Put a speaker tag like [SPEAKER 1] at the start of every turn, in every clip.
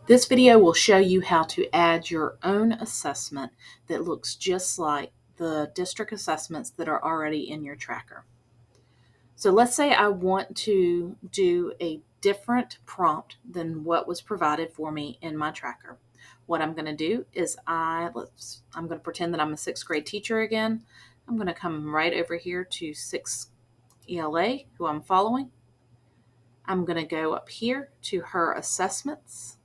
[SPEAKER 1] This video will show you how to add your own assessment that looks just like the district assessments that are already in your tracker. So let's say I want to do a different prompt than what was provided for me in my tracker. What I'm going to do is I'm going to pretend that I'm a 6th grade teacher again. I'm going to come right over here to 6th ELA, who I'm following. I'm going to go up here to her assessments.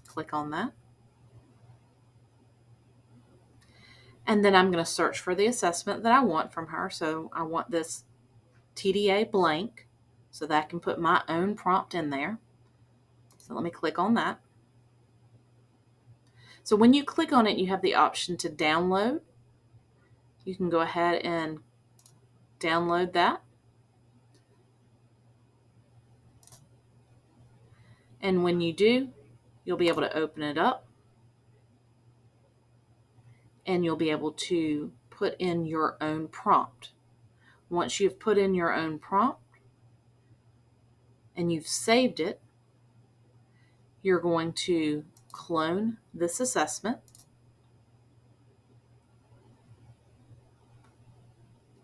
[SPEAKER 1] Click on that. And then I'm going to search for the assessment that I want from her. So I want this TDA blank so that I can put my own prompt in there. So let me click on that. So when you click on it, you have the option to download. You can go ahead and download that. And when you do, you'll be able to open it up. And you'll be able to put in your own prompt. Once you've put in your own prompt and you've saved it, you're going to clone this assessment.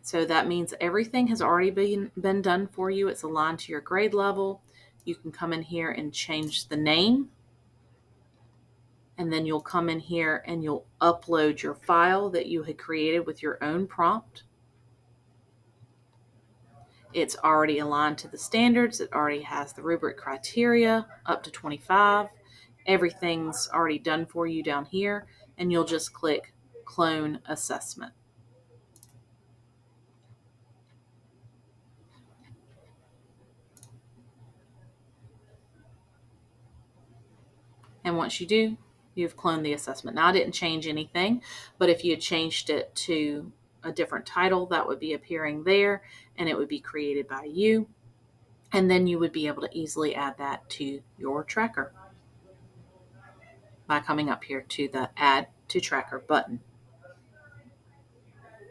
[SPEAKER 1] So that means everything has already been done for you. It's aligned to your grade level. You can come in here and change the name. And then you'll come in here and you'll upload your file that you had created with your own prompt. It's already aligned to the standards. It already has the rubric criteria up to 25. Everything's already done for you down here. And you'll just click Clone Assessment. And once you do, you've cloned the assessment. Now, I didn't change anything, but if you had changed it to a different title, that would be appearing there, and it would be created by you. And then you would be able to easily add that to your tracker by coming up here to the Add to Tracker button.